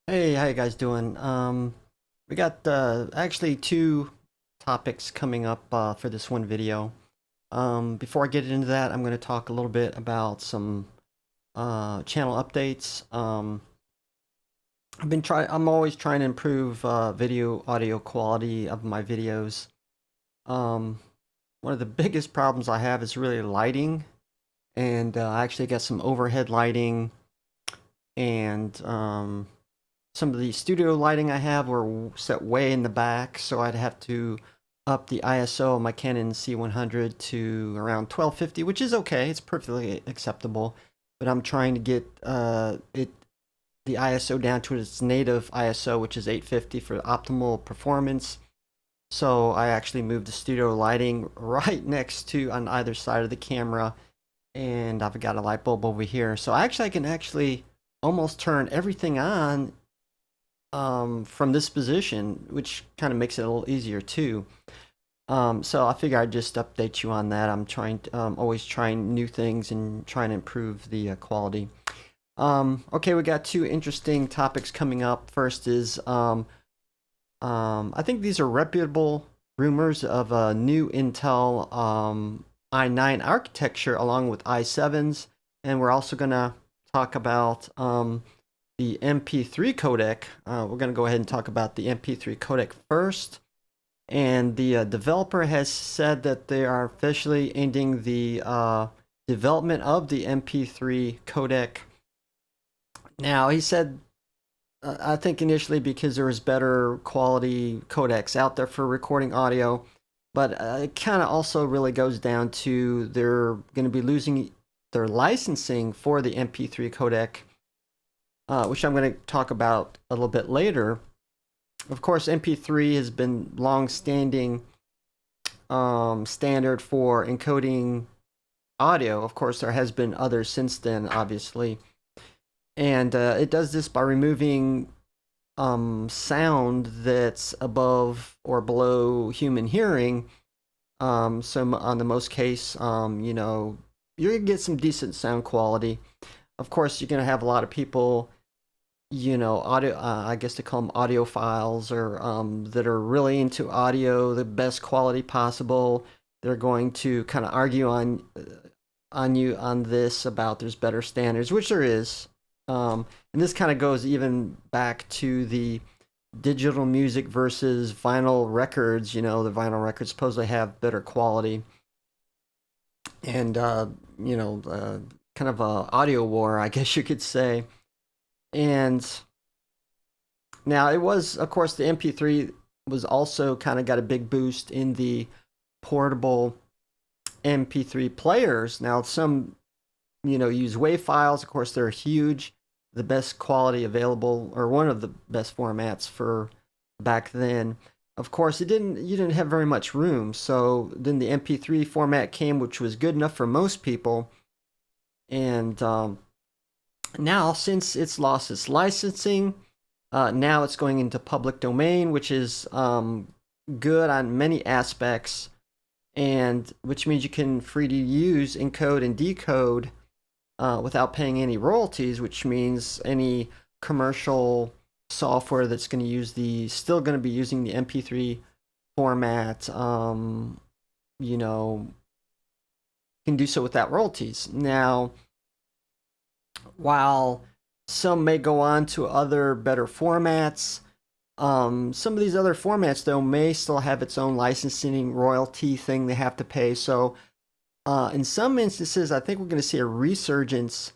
Hey, how you guys doing? We got actually two topics coming up for this one video. Before I get into that, I'm going to talk a little bit about some channel updates. I'm always trying to improve video audio quality of my videos. Um, One of the biggest problems I have is really lighting, and I actually got some overhead lighting and some of the studio lighting I have were set way in the back, so I'd have to up the ISO of my Canon C100 to around 1250, which is okay. It's perfectly acceptable. But I'm trying to get the ISO down to its native ISO, which is 850 for optimal performance. So I actually moved the studio lighting right next to on either side of the camera, and I've got a light bulb over here. So I can actually almost turn everything on from this position, which kind of makes it a little easier too. So I figure I'd just update you on that. I'm trying to, always trying new things and trying to improve the quality. Okay, we got two interesting topics coming up. First is I think these are reputable rumors of a new Intel i9 architecture along with i7s, and we're also gonna talk about the MP3 codec. We're going to go ahead and talk about the MP3 codec first. And the developer has said that they are officially ending the development of the MP3 codec. Now, he said, I think initially because there was better quality codecs out there for recording audio, but it kind of also really goes down to they're going to be losing their licensing for the MP3 codec, which I'm going to talk about a little bit later. Of course, MP3 has been long-standing standard for encoding audio. Of course, there has been others since then, obviously. And it does this by removing sound that's above or below human hearing. So on the most case, you know, you're going to get some decent sound quality. Of course, you're going to have a lot of people, you know, audio, I guess they call them audiophiles, or that are really into audio, the best quality possible. They're going to kind of argue on you on this about there's better standards, which there is. And this kind of goes even back to the digital music versus vinyl records. You know, the vinyl records supposedly have better quality, and you know, kind of a audio war, I guess you could say. And now it was, of course, the MP3 was also kind of got a big boost in the portable MP3 players. Now some, you know, use WAV files. Of course, they're huge, the best quality available, or one of the best formats for back then. Of course, you didn't have very much room, so then the MP3 format came, which was good enough for most people. And now, since it's lost its licensing, now it's going into public domain, which is good on many aspects, and which means you can free to use, encode, and decode without paying any royalties, which means any commercial software that's going to use still going to be using the MP3 format, you know, can do so without royalties. Now, while some may go on to other better formats, some of these other formats, though, may still have its own licensing royalty thing they have to pay. So in some instances, I think we're going to see a resurgence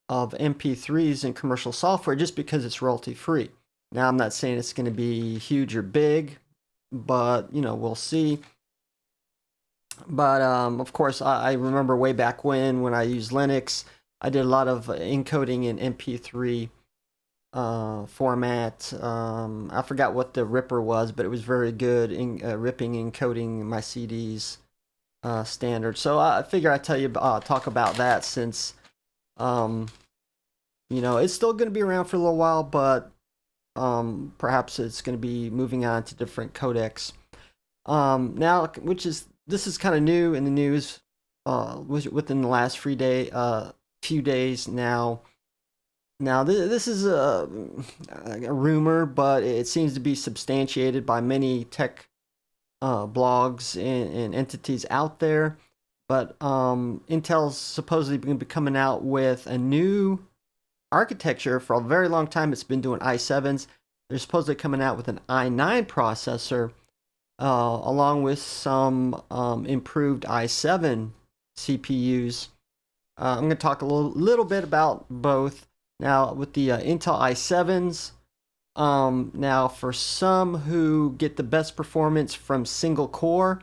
of MP3s in commercial software just because it's royalty free. Now, I'm not saying it's going to be huge or big, but, you know, we'll see. But of course, I remember way back when I used Linux, I did a lot of encoding in MP3 format. I forgot what the ripper was, but it was very good in ripping and encoding my CDs standard. So I figure I'd tell you talk about that, since you know, it's still going to be around for a little while, but perhaps it's going to be moving on to different codecs. Now, this is kind of new in the news within the last few days now. Now, this is a rumor, but it seems to be substantiated by many tech blogs and entities out there. But Intel's supposedly going to be coming out with a new architecture. For a very long time, it's been doing i7s. They're supposedly coming out with an i9 processor, along with some improved i7 CPUs. I'm going to talk a little bit about both. Now, with the Intel i7s, now for some who get the best performance from single core,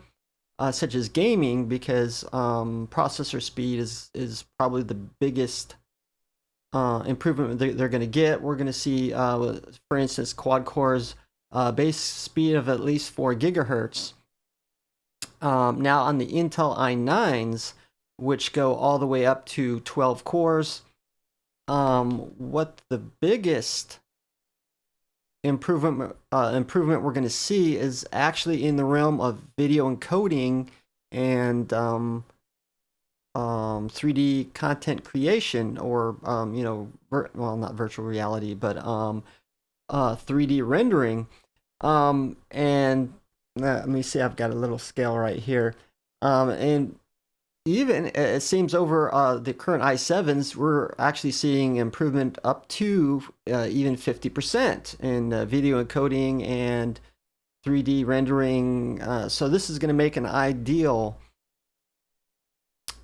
such as gaming, because processor speed is probably the biggest improvement they're going to get. We're going to see, for instance, quad cores, base speed of at least 4 gigahertz. Now on the Intel i9s, which go all the way up to 12 cores, what the biggest improvement we're going to see is actually in the realm of video encoding and 3D content creation, or well, not virtual reality, but 3D rendering. And let me see, I've got a little scale right here, and even it seems over the current i7s, we're actually seeing improvement up to even 50% in video encoding and 3D rendering. So this is going to make an ideal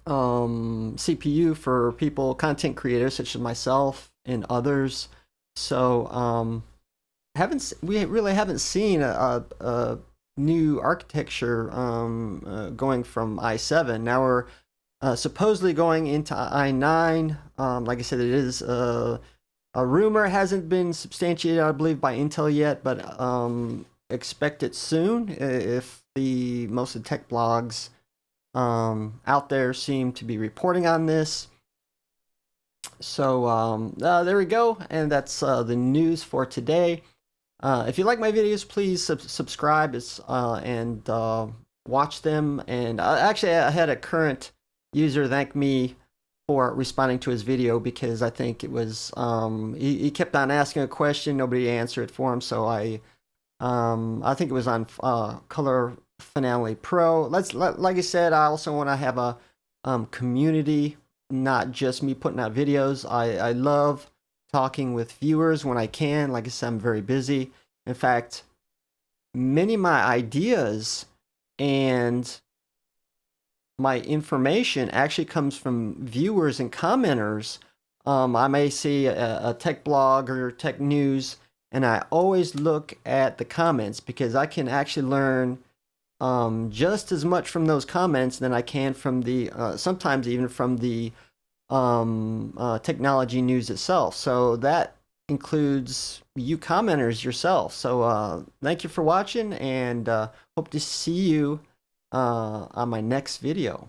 CPU for people, content creators such as myself and others. So we really haven't seen a new architecture going from i7. Now we're supposedly going into i9. Like I said, it is a rumor. It hasn't been substantiated, I believe, by Intel yet, but expect it soon if the most of the tech blogs out there seem to be reporting on this. So there we go, and that's the news for today. If you like my videos, please subscribe and watch them. And actually, I had a current user thank me for responding to his video, because I think it was he kept on asking a question, nobody answered it for him. So I think it was on Color Finale Pro. Like I said, I also want to have a community, not just me putting out videos. I love talking with viewers when I can. Like I said, I'm very busy. In fact, many of my ideas and my information actually comes from viewers and commenters. I may see a tech blog or tech news, and I always look at the comments, because I can actually learn just as much from those comments than I can from the sometimes even from the technology news itself. So that includes you commenters yourself. So thank you for watching, and hope to see you on my next video.